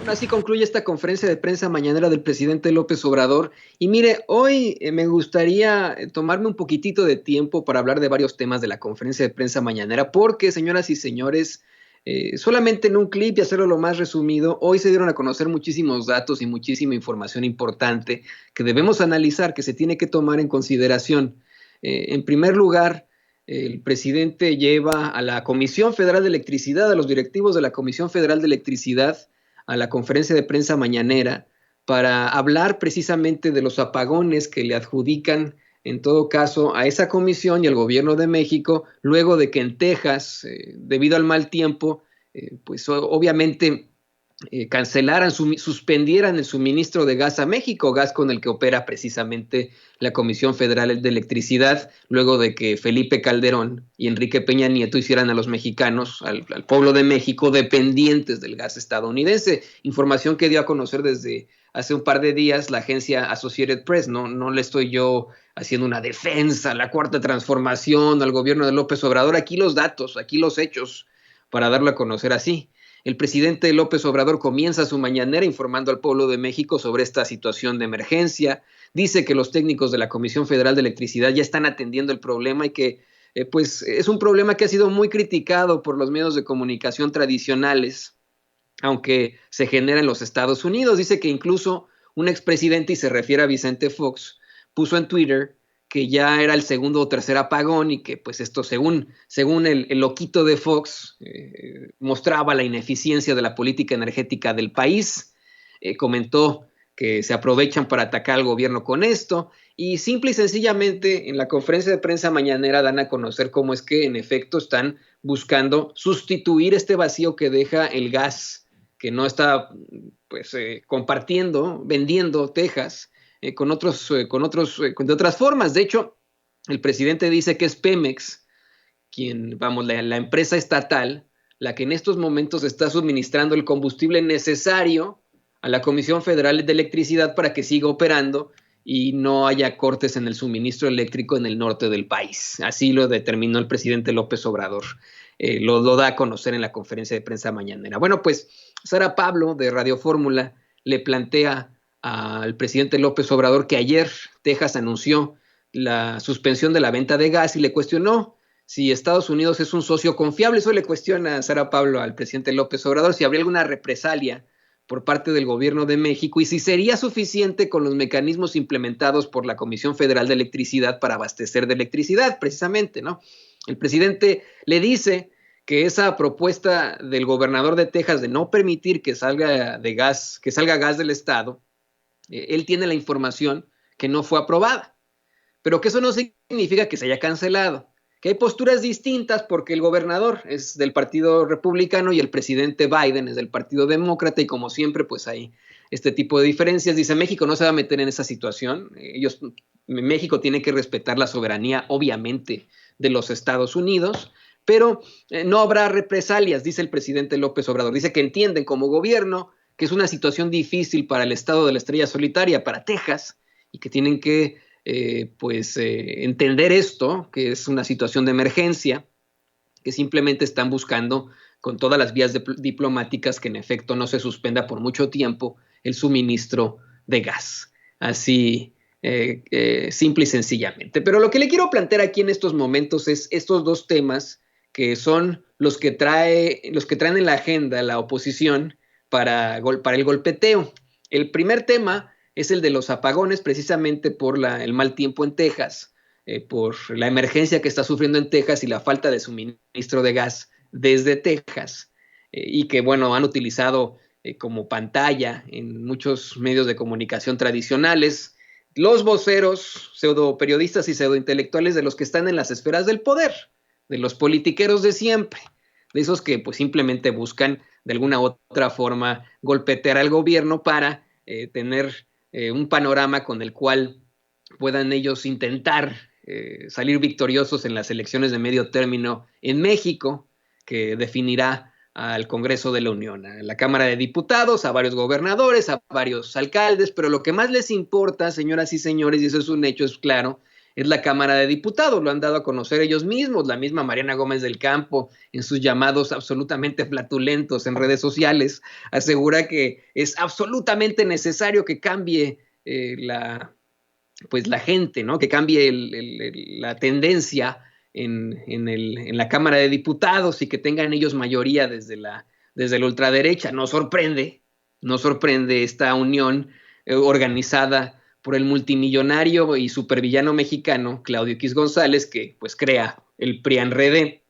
Bueno, así concluye esta conferencia de prensa mañanera del presidente López Obrador. Y mire, hoy me gustaría tomarme un poquitito de tiempo para hablar de varios temas de la conferencia de prensa mañanera, porque, señoras y señores, solamente en un clip y hacerlo lo más resumido, hoy se dieron a conocer muchísimos datos y muchísima información importante que debemos analizar, que se tiene que tomar en consideración. En primer lugar, el presidente lleva a la Comisión Federal de Electricidad, a los directivos de la Comisión Federal de Electricidad, a la conferencia de prensa mañanera para hablar precisamente de los apagones que le adjudican en todo caso a esa comisión y al gobierno de México, luego de que en Texas, debido al mal tiempo, pues obviamente cancelaran, suspendieran el suministro de gas a México, gas con el que opera precisamente la Comisión Federal de Electricidad, luego de que Felipe Calderón y Enrique Peña Nieto hicieran a los mexicanos, al pueblo de México, dependientes del gas estadounidense. Información que dio a conocer desde hace un par de días la agencia Associated Press. No le estoy yo haciendo una defensa a la cuarta transformación, al gobierno de López Obrador. Aquí los datos, aquí los hechos, para darlo a conocer así. El presidente López Obrador comienza su mañanera informando al pueblo de México sobre esta situación de emergencia. Dice que los técnicos de la Comisión Federal de Electricidad ya están atendiendo el problema y que pues es un problema que ha sido muy criticado por los medios de comunicación tradicionales, aunque se genera en los Estados Unidos. Dice que incluso un expresidente, y se refiere a Vicente Fox, puso en Twitter que ya era el segundo o tercer apagón y que pues esto según el loquito de Fox mostraba la ineficiencia de la política energética del país. Comentó que se aprovechan para atacar al gobierno con esto y simple y sencillamente en la conferencia de prensa mañanera dan a conocer cómo es que en efecto están buscando sustituir este vacío que deja el gas que no está pues compartiendo, vendiendo Texas de otras formas. De hecho, el presidente dice que es Pemex, la empresa estatal, la que en estos momentos está suministrando el combustible necesario a la Comisión Federal de Electricidad para que siga operando y no haya cortes en el suministro eléctrico en el norte del país. Así lo determinó el presidente López Obrador. Lo da a conocer en la conferencia de prensa mañanera. Bueno, pues Sara Pablo de Radio Fórmula le plantea al presidente López Obrador que ayer Texas anunció la suspensión de la venta de gas y le cuestionó si Estados Unidos es un socio confiable. Eso le cuestiona a Sara Pablo al presidente López Obrador, si habría alguna represalia por parte del gobierno de México y si sería suficiente con los mecanismos implementados por la Comisión Federal de Electricidad para abastecer de electricidad, precisamente, ¿no? El presidente le dice que esa propuesta del gobernador de Texas de no permitir que salga gas del estado, él tiene la información que no fue aprobada, pero que eso no significa que se haya cancelado, que hay posturas distintas porque el gobernador es del Partido Republicano y el presidente Biden es del Partido Demócrata y como siempre pues hay este tipo de diferencias. Dice, México no se va a meter en esa situación, México tiene que respetar la soberanía obviamente de los Estados Unidos, pero no habrá represalias, dice el presidente López Obrador. Dice que entienden como gobierno que es una situación difícil para el estado de la estrella solitaria, para Texas, y que tienen que entender esto, que es una situación de emergencia, que simplemente están buscando con todas las vías diplomáticas que en efecto no se suspenda por mucho tiempo el suministro de gas. Así, simple y sencillamente. Pero lo que le quiero plantear aquí en estos momentos es estos dos temas que son los que traen en la agenda la oposición para el golpeteo. El primer tema es el de los apagones, precisamente por el mal tiempo en Texas, por la emergencia que está sufriendo en Texas y la falta de suministro de gas desde Texas, y que, bueno, han utilizado como pantalla en muchos medios de comunicación tradicionales los voceros, pseudo periodistas y pseudo intelectuales de los que están en las esferas del poder, de los politiqueros de siempre, de esos que pues simplemente buscan de alguna u otra forma golpetear al gobierno para tener un panorama con el cual puedan ellos intentar salir victoriosos en las elecciones de medio término en México, que definirá al Congreso de la Unión, a la Cámara de Diputados, a varios gobernadores, a varios alcaldes, pero lo que más les importa, señoras y señores, y eso es un hecho, es claro, es la Cámara de Diputados. Lo han dado a conocer ellos mismos. La misma Mariana Gómez del Campo, en sus llamados absolutamente flatulentos en redes sociales, asegura que es absolutamente necesario que cambie pues la gente, ¿no? Que cambie la tendencia en la Cámara de Diputados y que tengan ellos mayoría desde la ultraderecha. No sorprende esta unión organizada por el multimillonario y supervillano mexicano Claudio X González, que pues crea el PRIAN-RD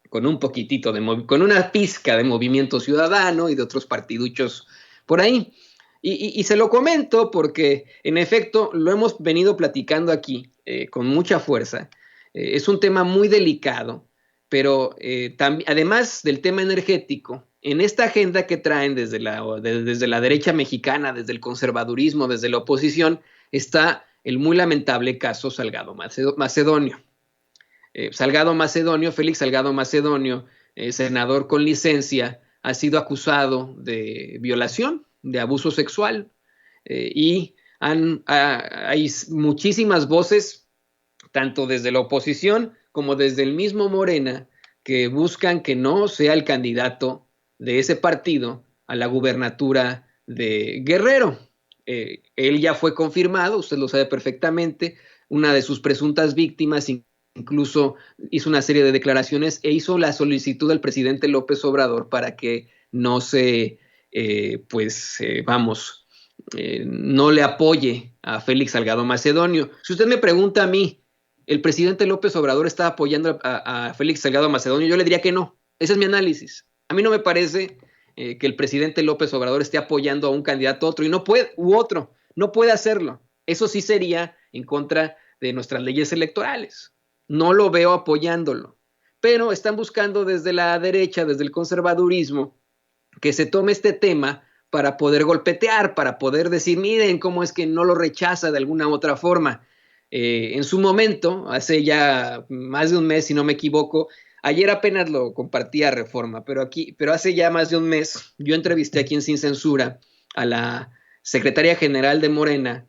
con un poquitito con una pizca de Movimiento Ciudadano y de otros partiduchos por ahí. Y se lo comento porque, en efecto, lo hemos venido platicando aquí con mucha fuerza. Es un tema muy delicado, pero además del tema energético, en esta agenda que traen desde la derecha mexicana, desde el conservadurismo, desde la oposición, está el muy lamentable caso Salgado Macedonio. Félix Salgado Macedonio, senador con licencia, ha sido acusado de violación, de abuso sexual, y hay muchísimas voces, tanto desde la oposición como desde el mismo Morena, que buscan que no sea el candidato de ese partido a la gubernatura de Guerrero. Él ya fue confirmado, usted lo sabe perfectamente, una de sus presuntas víctimas incluso hizo una serie de declaraciones e hizo la solicitud al presidente López Obrador para que no no le apoye a Félix Salgado Macedonio. Si usted me pregunta a mí, ¿el presidente López Obrador está apoyando a Félix Salgado Macedonio? Yo le diría que no. Ese es mi análisis. A mí no me parece que el presidente López Obrador esté apoyando a un candidato a otro otro. No puede hacerlo. Eso sí sería en contra de nuestras leyes electorales. No lo veo apoyándolo. Pero están buscando desde la derecha, desde el conservadurismo, que se tome este tema para poder golpetear, para poder decir, miren cómo es que no lo rechaza de alguna otra forma. En su momento, hace ya más de un mes, si no me equivoco, ayer apenas lo compartía Reforma, pero hace ya más de un mes, yo entrevisté aquí en Sin Censura a la secretaria general de Morena,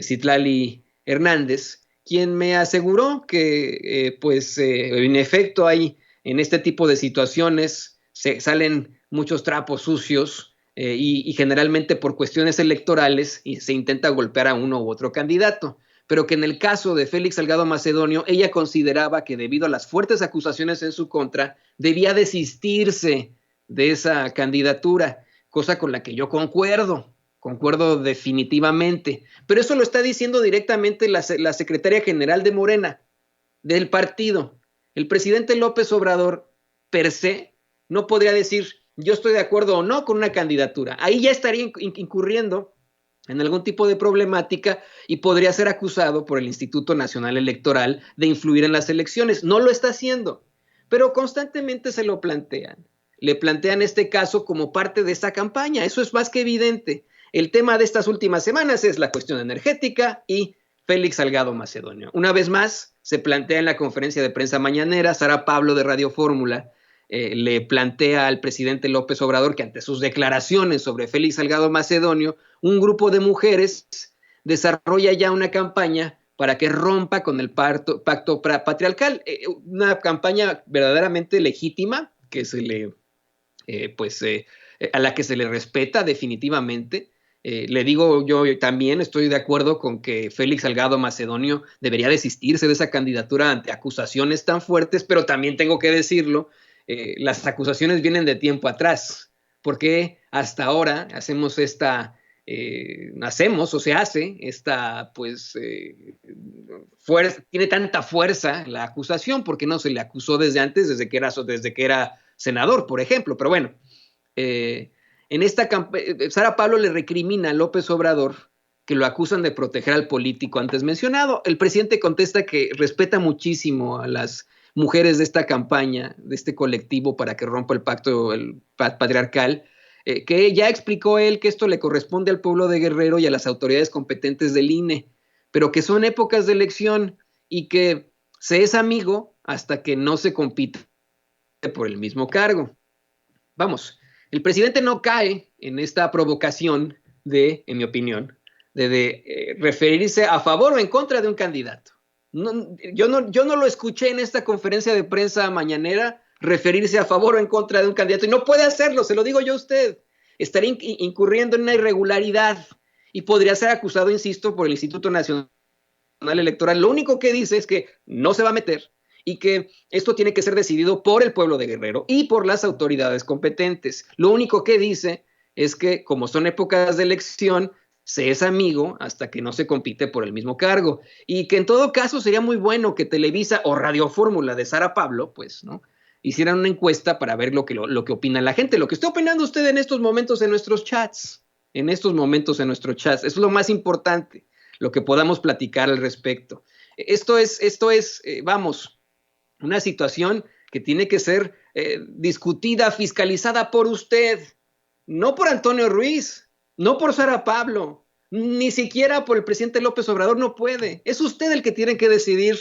Citlali Hernández, quien me aseguró que, en efecto, hay en este tipo de situaciones salen muchos trapos sucios y generalmente por cuestiones electorales y se intenta golpear a uno u otro candidato, pero que en el caso de Félix Salgado Macedonio, ella consideraba que debido a las fuertes acusaciones en su contra, debía desistirse de esa candidatura, cosa con la que yo concuerdo definitivamente, pero eso lo está diciendo directamente la secretaria general de Morena, del partido. El presidente López Obrador, per se, no podría decir yo estoy de acuerdo o no con una candidatura. Ahí ya estaría incurriendo en algún tipo de problemática y podría ser acusado por el Instituto Nacional Electoral de influir en las elecciones. No lo está haciendo, pero constantemente se lo plantean. Le plantean este caso como parte de esta campaña. Eso es más que evidente. El tema de estas últimas semanas es la cuestión energética y Félix Salgado Macedonio. Una vez más, se plantea en la conferencia de prensa mañanera, Sara Pablo de Radio Fórmula le plantea al presidente López Obrador que ante sus declaraciones sobre Félix Salgado Macedonio, un grupo de mujeres desarrolla ya una campaña para que rompa con el pacto patriarcal, una campaña verdaderamente legítima que a la que se le respeta definitivamente. Le digo, yo también estoy de acuerdo con que Félix Salgado Macedonio debería desistirse de esa candidatura ante acusaciones tan fuertes, pero también tengo que decirlo, las acusaciones vienen de tiempo atrás, porque hasta ahora tiene tanta fuerza la acusación, porque no se le acusó desde antes, desde que era senador, por ejemplo, pero bueno, Sara Pablo le recrimina a López Obrador que lo acusan de proteger al político antes mencionado. El presidente contesta que respeta muchísimo a las mujeres de esta campaña, de este colectivo para que rompa el pacto patriarcal, que ya explicó él que esto le corresponde al pueblo de Guerrero y a las autoridades competentes del INE, pero que son épocas de elección y que se es amigo hasta que no se compite por el mismo cargo. Vamos, el presidente no cae en esta provocación en mi opinión, de referirse a favor o en contra de un candidato. Yo no lo escuché en esta conferencia de prensa mañanera referirse a favor o en contra de un candidato, y no puede hacerlo, se lo digo yo a usted. Estaría incurriendo en una irregularidad y podría ser acusado, insisto, por el Instituto Nacional Electoral. Lo único que dice es que no se va a meter y que esto tiene que ser decidido por el pueblo de Guerrero y por las autoridades competentes. Lo único que dice es que, como son épocas de elección, se es amigo hasta que no se compite por el mismo cargo, y que en todo caso sería muy bueno que Televisa o Radio Fórmula de Sara Pablo, pues, ¿no?, hicieran una encuesta para ver lo que opina la gente, lo que está opinando usted en estos momentos en nuestros chats, eso es lo más importante, lo que podamos platicar al respecto. Esto es vamos, una situación que tiene que ser discutida, fiscalizada por usted, no por Antonio Ruiz, no por Sara Pablo, ni siquiera por el presidente López Obrador. No puede. Es usted el que tiene que decidir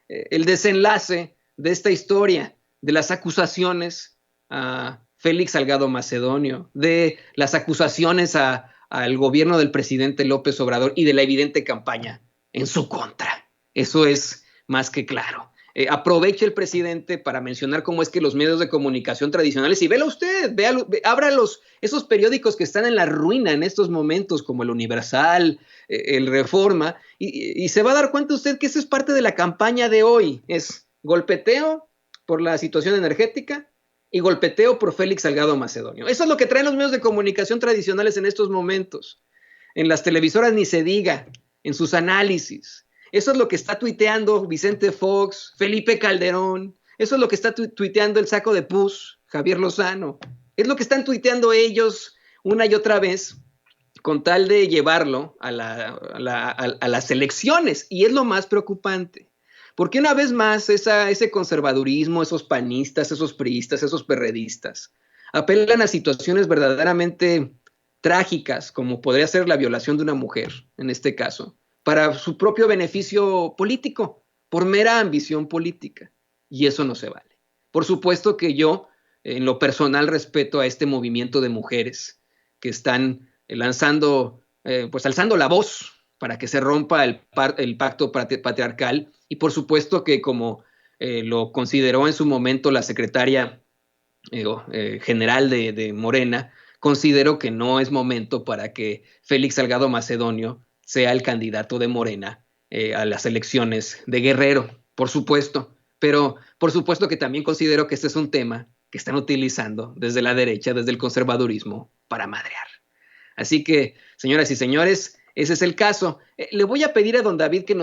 el desenlace de esta historia, de las acusaciones a Félix Salgado Macedonio, de las acusaciones al gobierno del presidente López Obrador y de la evidente campaña en su contra. Eso es más que claro. Aproveche el presidente para mencionar cómo es que los medios de comunicación tradicionales, y véalo usted, abra esos periódicos que están en la ruina en estos momentos, como el Universal, el Reforma, y se va a dar cuenta usted que eso es parte de la campaña de hoy. Es golpeteo por la situación energética y golpeteo por Félix Salgado Macedonio. Eso es lo que traen los medios de comunicación tradicionales en estos momentos. En las televisoras ni se diga, en sus análisis. Eso es lo que está tuiteando Vicente Fox, Felipe Calderón. Eso es lo que está tuiteando el saco de pus, Javier Lozano. Es lo que están tuiteando ellos una y otra vez con tal de llevarlo a las elecciones. Y es lo más preocupante. Porque una vez más ese conservadurismo, esos panistas, esos priistas, esos perredistas, apelan a situaciones verdaderamente trágicas, como podría ser la violación de una mujer, en este caso, para su propio beneficio político, por mera ambición política. Y eso no se vale. Por supuesto que yo, en lo personal, respeto a este movimiento de mujeres que están alzando la voz para que se rompa el pacto patriarcal, y por supuesto que, como lo consideró en su momento la secretaria general de Morena, considero que no es momento para que Félix Salgado Macedonio sea el candidato de Morena a las elecciones de Guerrero, por supuesto. Pero por supuesto que también considero que este es un tema que están utilizando desde la derecha, desde el conservadurismo, para madrear. Así que, señoras y señores, ese es el caso. Le voy a pedir a don David que nos